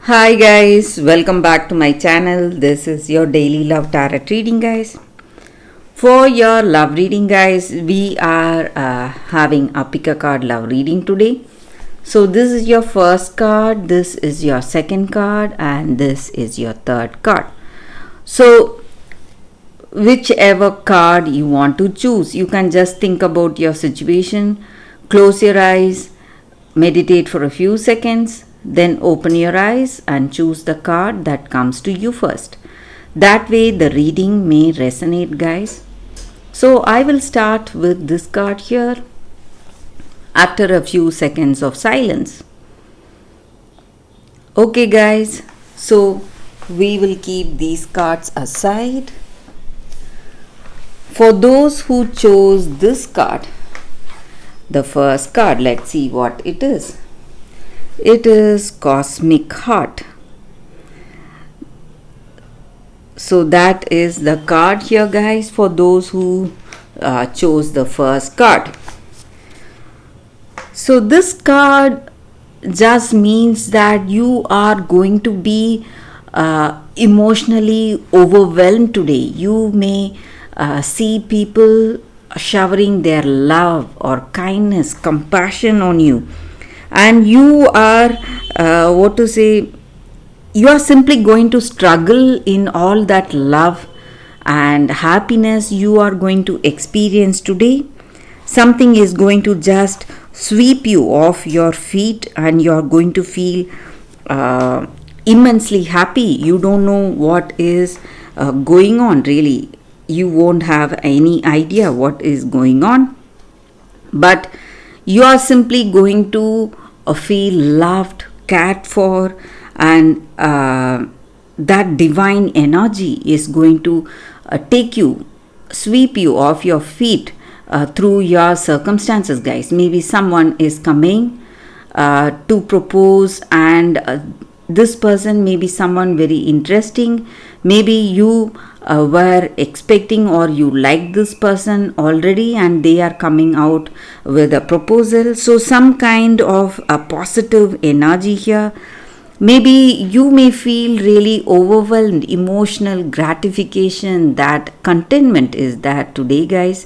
Hi guys, welcome back to my channel. This is your daily love tarot reading, guys. For your love reading, guys, we are having a pick a card love reading today. So this is your first card, this is your second card, and this is your third card. So whichever card you want to choose, you can just think about your situation, close your eyes, meditate for a few seconds, then open your eyes and choose the card that comes to you first. That way the reading may resonate, guys. So I will start with this card here after a few seconds of silence. Okay guys, so we will keep these cards aside. For those who chose this card, the first card, let's see what it is. It is Cosmic Heart. So that is the card here, guys, for those who chose the first card. So this card just means that you are going to be emotionally overwhelmed today. You may see people showering their love or kindness, compassion on you, and you are you are simply going to struggle in all that love and happiness you are going to experience today. Something is going to just sweep you off your feet and you are going to feel immensely happy. You don't know what is going on, really. You won't have any idea what is going on, but you are simply going to feel loved, cared for, and that divine energy is going to sweep you off your feet through your circumstances, guys. Maybe someone is coming to propose, and this person may be someone very interesting. Maybe you were expecting or you like this person already and they are coming out with a proposal. So some kind of a positive energy here. Maybe you may feel really overwhelmed, emotional gratification, that contentment is there today, guys,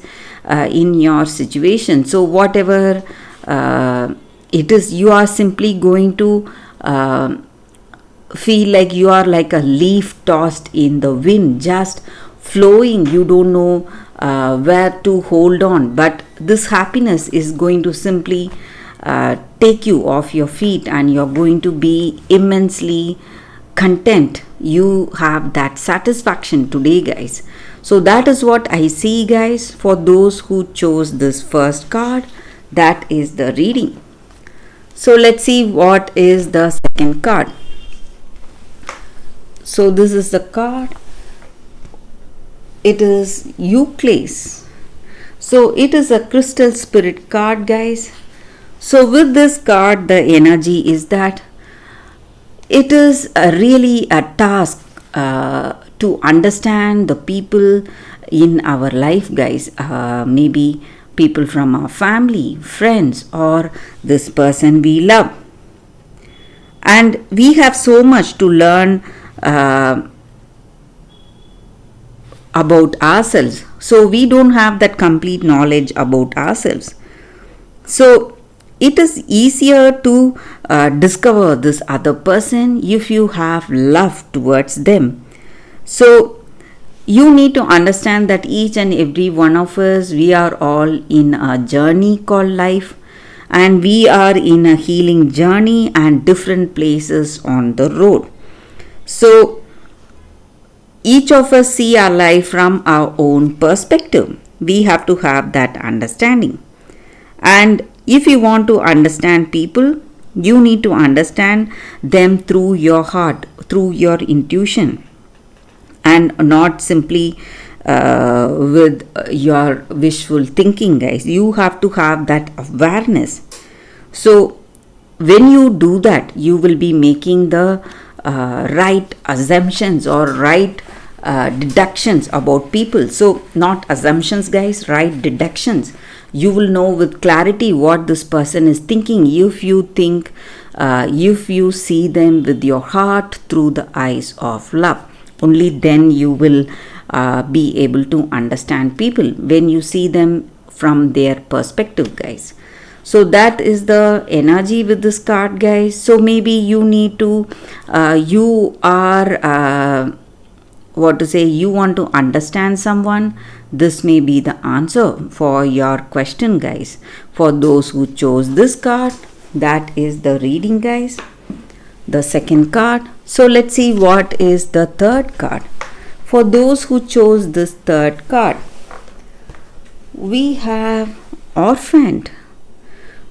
in your situation. So whatever it is, you are simply going to feel like you are like a leaf tossed in the wind, just flowing. You don't know where to hold on, but this happiness is going to simply take you off your feet and you're going to be immensely content. You have that satisfaction today, guys. So that is what I see, guys, for those who chose this first card. That is the reading. So let's see what is the second card. So this is the card. It is Euclid. So it is a crystal spirit card, guys. So with this card, the energy is that it is really a task to understand the people in our life, guys. Maybe people from our family, friends, or this person we love. And we have so much to learn about ourselves. So we don't have that complete knowledge about ourselves. So it is easier to discover this other person if you have love towards them. So you need to understand that each and every one of us, we are all in a journey called life, and we are in a healing journey and different places on the road. So each of us see our life from our own perspective. We have to have that understanding. And if you want to understand people, you need to understand them through your heart, through your intuition, and not simply with your wishful thinking, guys. You have to have that awareness. So when you do that, you will be making the right assumptions or right deductions about people. So not assumptions, guys, right? Deductions. You will know with clarity what this person is thinking if you think, if you see them with your heart through the eyes of love. Only then you will be able to understand people, when you see them from their perspective, guys. So that is the energy with this card, guys. So maybe you need to you are you want to understand someone. This may be the answer for your question, guys. For those who chose this card, that is the reading, guys. The second card. So let's see what is the third card. For those who chose this third card, we have orphaned.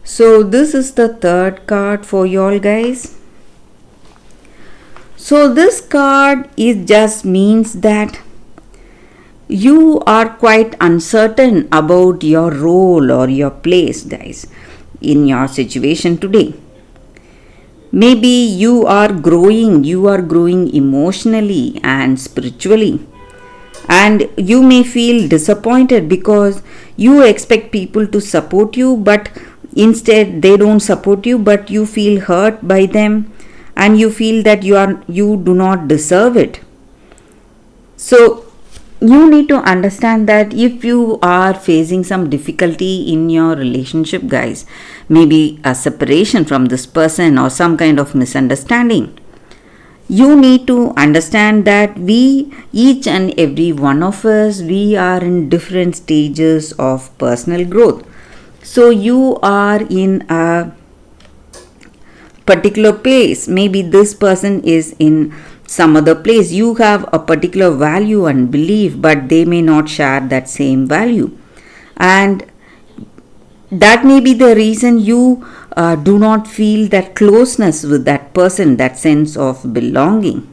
So this is the third card for y'all, guys. So this card is just means that you are quite uncertain about your role or your place, guys, in your situation today. Maybe you are growing emotionally and spiritually, and you may feel disappointed because you expect people to support you, but instead they don't support you, but you feel hurt by them and you feel that you do not deserve it. So you need to understand that if you are facing some difficulty in your relationship, guys, maybe a separation from this person or some kind of misunderstanding, you need to understand that each and every one of us, we are in different stages of personal growth. So you are in a particular place. Maybe this person is in some other place. You have a particular value and belief, but they may not share that same value. And that may be the reason you do not feel that closeness with that person, that sense of belonging.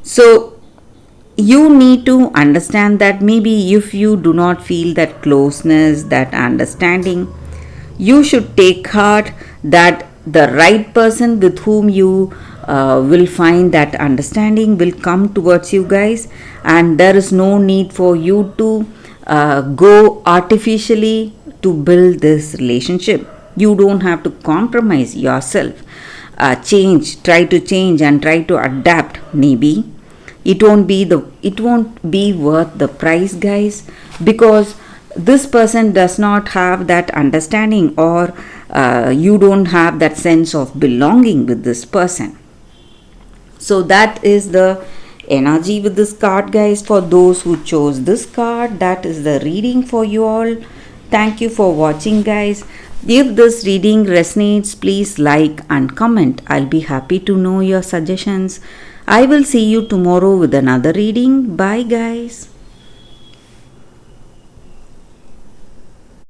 So you need to understand that maybe if you do not feel that closeness, that understanding, you should take heart that the right person with whom you will find that understanding will come towards you, guys, and there is no need for you to go artificially to build this relationship. You don't have to compromise yourself. Try to change and try to adapt. Maybe it won't be worth the price, guys, because this person does not have that understanding, or you don't have that sense of belonging with this person. So that is the energy with this card, guys. For those who chose this card, that is the reading for you all. Thank you for watching, guys. If this reading resonates, please like and comment. I'll be happy to know your suggestions. I will see you tomorrow with another reading. Bye, guys.